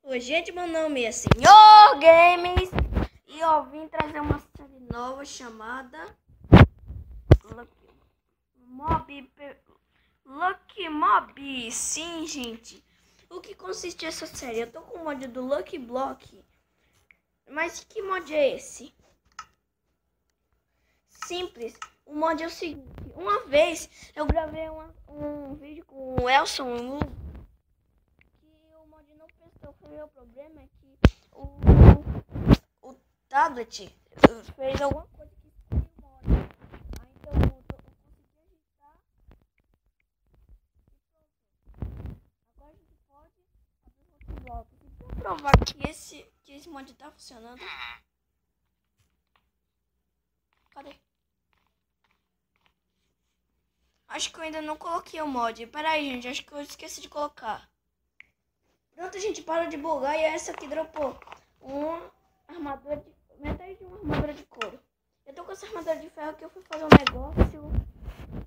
Oi gente, meu nome é Senhor Games e eu vim trazer uma série nova chamada Lucky Mob. Sim, gente, o que consiste essa série? Eu tô com o mod do Lucky Block, mas que mod é esse? Simples, o mod é o seguinte: uma vez eu gravei um vídeo com o Elson Lu, que o mod não prestou. O meu problema é que o tablet fez alguma coisa que excluiu o mod. Então eu consegui ajeitar e pronto. Agora a gente pode abrir outro bloco. E para provar que esse mod tá funcionando, cadê? Acho que eu ainda não coloquei o mod. Pera aí, gente, acho que eu esqueci de colocar. Pronto, gente, parou de bugar e essa aqui dropou uma armadura de... metade de uma armadura de couro. Eu tô com essa armadura de ferro que eu fui fazer um negócio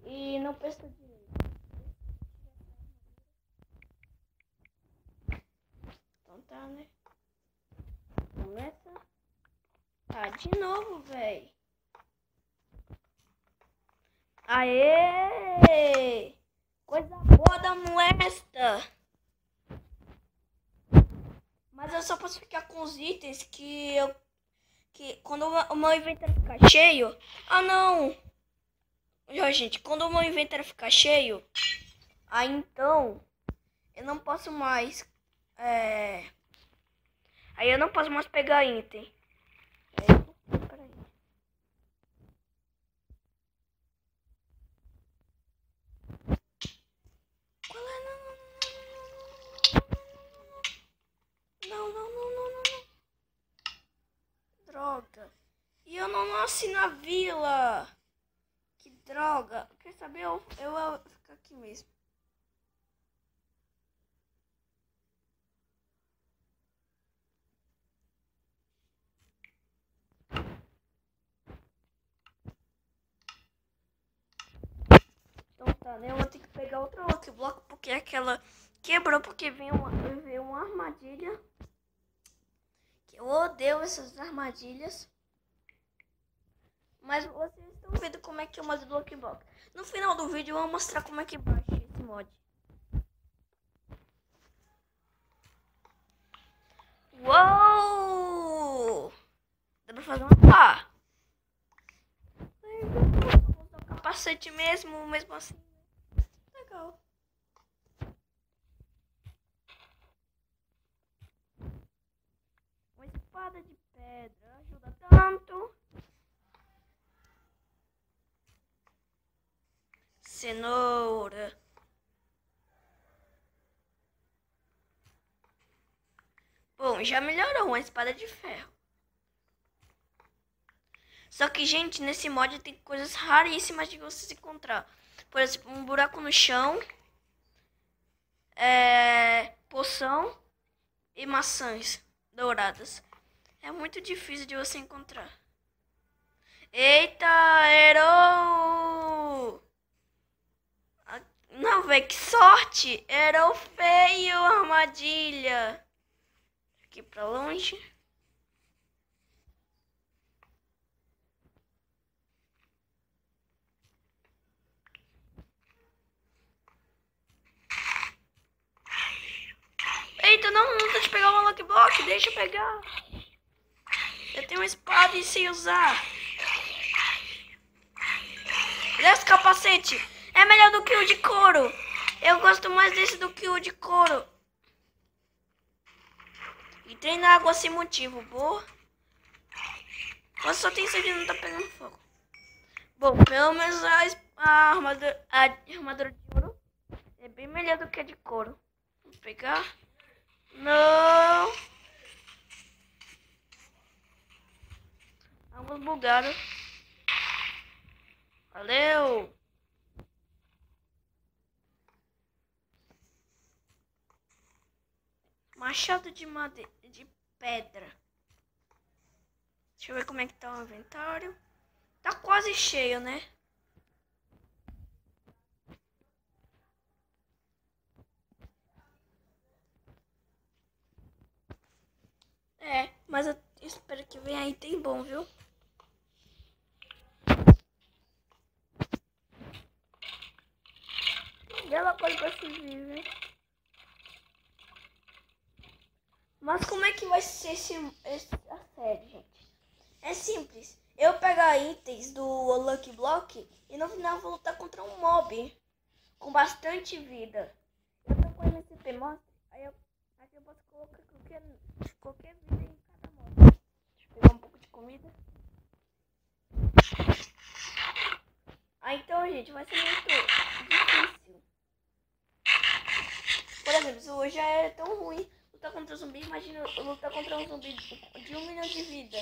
e não prestou direito. Então tá, né? Começa. Tá, de novo, véi. Aê! Coisa boa da moesta! Mas eu só posso ficar com os itens que quando o meu inventário ficar cheio... Ah, não! Já, gente, quando o meu inventário ficar cheio, aí então eu não posso mais... Aí eu não posso mais pegar item. Peraí. Qual é? Não. Droga. E eu não nasci na vila. Que droga. Quer saber? Eu vou ficar aqui mesmo. Então tá, né? Eu vou ter que pegar outra Lucky Block porque aquela quebrou porque veio uma armadilha. Que eu odeio essas armadilhas. Mas vocês estão vendo como é que é o mod do Lucky Block. No final do vídeo eu vou mostrar como é que baixa esse mod. Uou! Dá pra fazer uma pá. Vou usar o capacete mesmo assim. Legal. Uma espada de pedra ajuda tanto. Cenoura. Bom, já melhorou uma espada de ferro. Só que, gente, nesse mod tem coisas raríssimas de vocês encontrar. Por exemplo, um buraco no chão, poção e maçãs douradas. É muito difícil de você encontrar. Eita, errou! Não, velho, que sorte! Errou feio a armadilha. Aqui pra longe. Eita, não tô te pegar uma Lucky Block, deixa eu pegar. Eu tenho uma espada e sei usar. Esse capacete é melhor do que o de couro. Eu gosto mais desse do que o de couro. Entrei na água sem motivo, boa. Mas só tem sede e não tá pegando fogo. Bom, pelo menos a armadura de ouro é bem melhor do que a de couro. Vou pegar. Não. Ambos bugaram. Valeu. Machado de madeira, de pedra. Deixa eu ver como é que tá o inventário. Tá quase cheio, né? É, mas eu espero que venha item bom, viu? Bela coisa pra se viver. Mas como é que vai ser a série, gente? É simples. Eu pegar itens do Lucky Block e no final vou lutar contra um mob com bastante vida. Eu tô com MCP Monster, aqui eu posso colocar qualquer vida em cada mob. Deixa eu pegar um pouco de comida. Então, gente, vai ser muito difícil. Por exemplo, se hoje já é tão ruim lutar contra zumbi, imagina eu lutar contra um zumbi de 1 milhão de vida.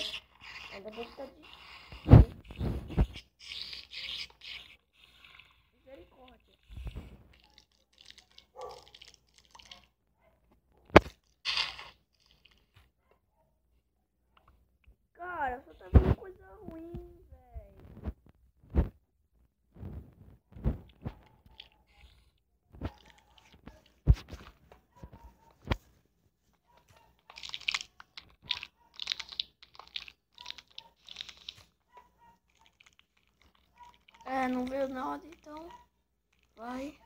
Ainda bem que tá difícil. Misericórdia. Cara, só tá vendo coisa ruim, velho. Não veio nada, então vai.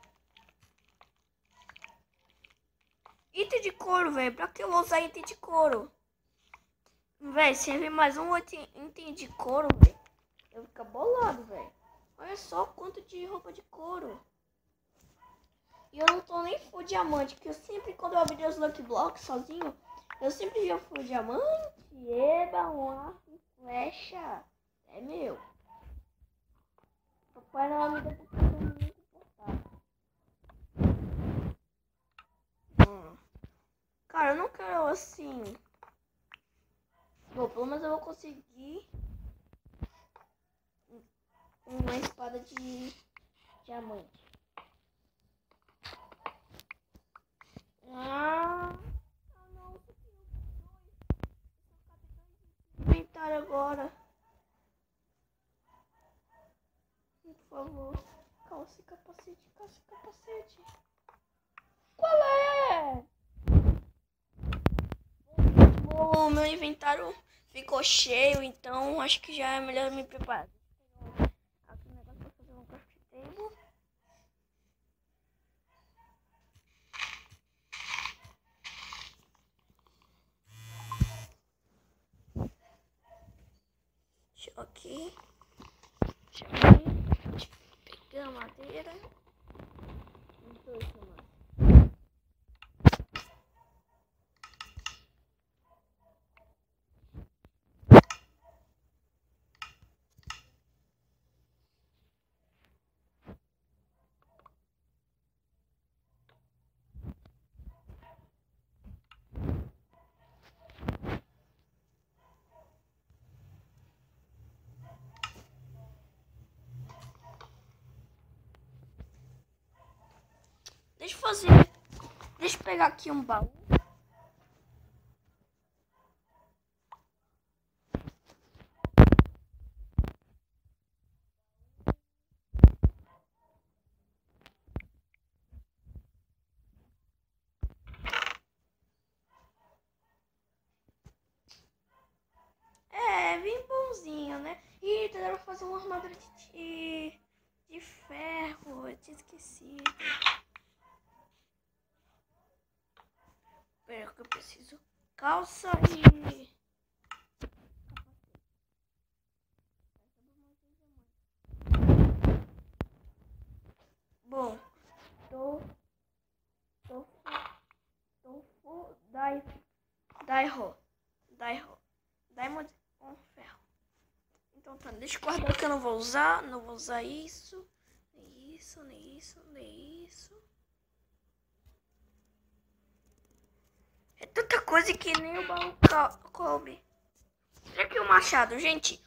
Item de couro, velho. Pra que eu vou usar item de couro? Velho, se vir mais um item de couro, velho, eu vou ficar bolado, velho. Olha só quanto de roupa de couro. E eu não tô nem full diamante, que eu sempre, quando eu abri os Lucky Blocks sozinho, eu sempre via full diamante. Eba, um arco e flecha. É meu. Papai não me deu porque eu tô muito importado. Cara, eu não quero assim. Bom, pelo menos eu vou conseguir uma espada de diamante. Não, eu tenho inventário agora. Por favor. Calça e capacete, calça e capacete. Qual é? O meu inventário ficou cheio, então acho que já é melhor me preparar. Aqui o negócio pra fazer um craft table. Deixa eu aqui. Deixa eu pegar a madeira. Então, isso, mano. Deixa eu pegar aqui um baú. É, bem bonzinho, né? Ih, dá pra fazer uma armadura de ferro. Eu tinha esquecido. Pera que eu preciso. Calça e... Bom, Diamond com ferro. Então tá, deixa eu guardar que eu não vou usar. Não vou usar isso. Nem isso, nem isso, nem isso. É tanta coisa que nem o baú coube. Olha aqui o machado, gente.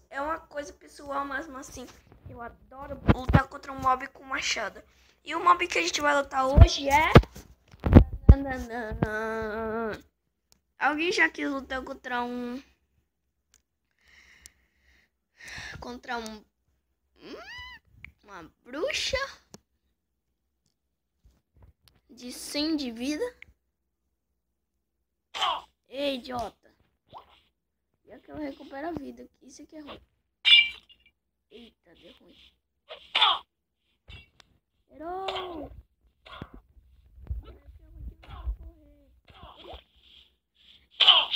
É uma coisa pessoal, mas assim, eu adoro lutar contra um mob com machado. E o mob que a gente vai lutar hoje é... Alguém já quis lutar contra um contra uma bruxa de 100 de vida. Ei, idiota. E aqui eu recupero a vida. Isso aqui é ruim. Eita, deu ruim. Errou!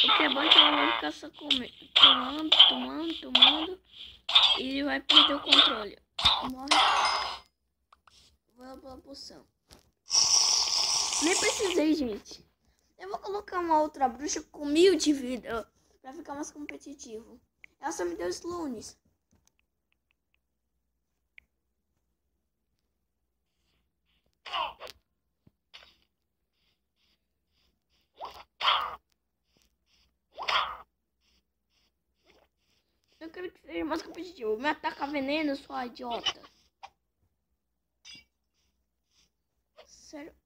O que é bom é que ela vai ficar só tomando. E vai perder o controle. Morre. Vou pela poção. Nem precisei, gente. Eu vou colocar uma outra bruxa com 1000 de vida. Pra ficar mais competitivo. Ela só me deu slones. Eu quero que seja mais competitivo. Me ataca veneno, sua idiota. Sério.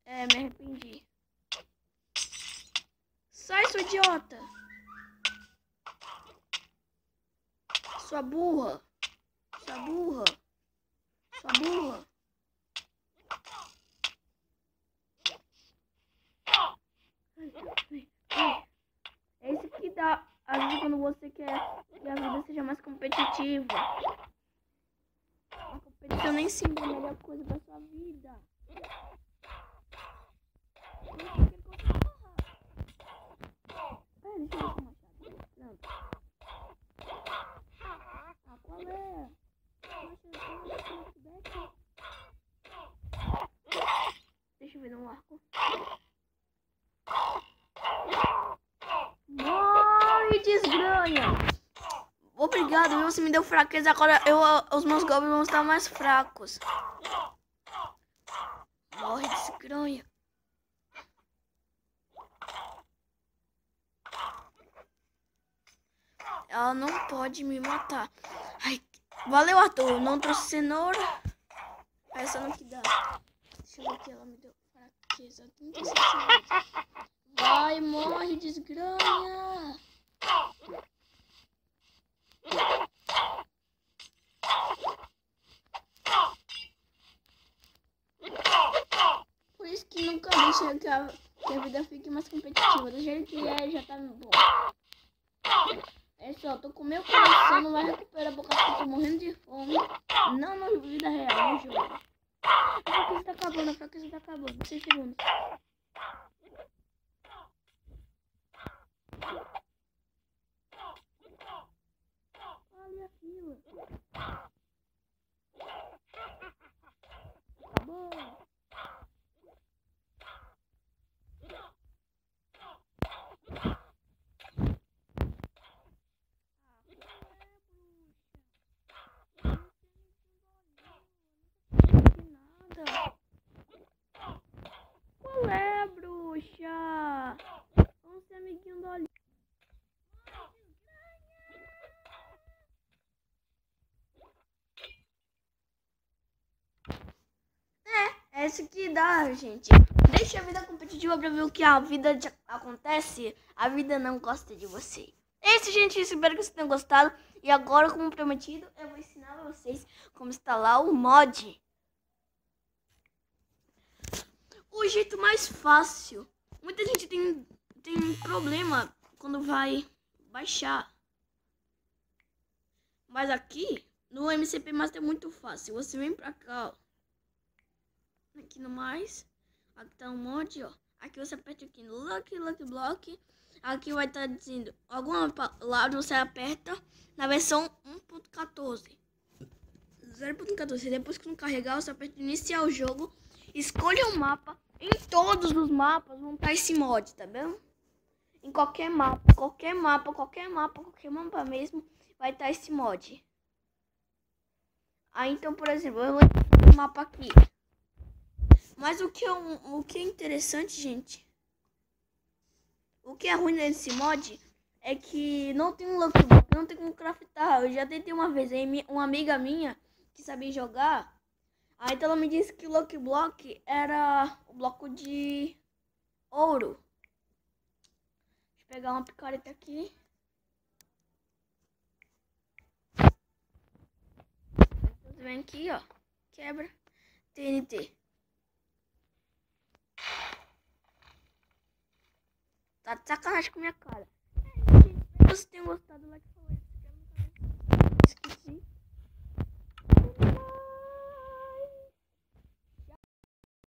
Me arrependi. Sai, sua idiota. Sua burra. Sua burra. Sua burra. É isso que dá, às vezes, quando você quer que a vida seja mais competitiva. A competição nem sempre é a melhor coisa da sua vida. Deixa eu ver o machado. Pronto. Ah, qual é? Deixa eu ver no arco. Morre, desgranha! Obrigado, você me deu fraqueza. Agora os meus goblins vão estar mais fracos. Morre, desgranha. Ela não pode me matar. Ai, valeu, Arthur. Não trouxe cenoura. Essa não que dá. Deixa eu ver aqui. Ela me deu fraqueza. 36 segundos. Vai, morre, desgranha. Por isso que nunca deixa que a vida fique mais competitiva. Do jeito que é, já tá bom. É só, tô com meu coração, não vai recuperar por causa que eu tô morrendo de fome. Não na vida real, no jogo. A fraqueza tá acabando. 6 segundos. Olha a fila. Acabou. Qual é, bruxa? Vamos ser amiguinho do Oli. É isso que dá, gente. Deixa a vida competitiva pra ver o que a vida acontece. A vida não gosta de você. É isso, gente. Espero que vocês tenham gostado. E agora, como prometido, eu vou ensinar a vocês como instalar o mod. O jeito mais fácil. Muita gente tem problema quando vai baixar. Mas aqui, no MCP Master é muito fácil. Você vem pra cá, ó. Aqui no mais. Aqui tá o mod, ó. Aqui você aperta aqui no Lucky Block. Aqui vai estar dizendo alguma palavra, você aperta na versão 1.14. 0.14. Depois que não carregar, você aperta iniciar o jogo. Escolha um mapa. Em todos os mapas vão estar esse mod, tá vendo? Em qualquer mapa mesmo, vai estar esse mod. Aí então, por exemplo, eu vou no mapa aqui. Mas o que é interessante, gente, o que é ruim nesse mod é que não tem um lucky block, não tem como craftar. Eu já tentei uma vez, aí uma amiga minha que sabia jogar, aí então ela me disse que o lucky block era o bloco de ouro. Deixa eu pegar uma picareta aqui. vem aqui, ó. Quebra. TNT. Tá de sacanagem com minha cara. É, gente, espero que vocês tenham gostado do like, favor.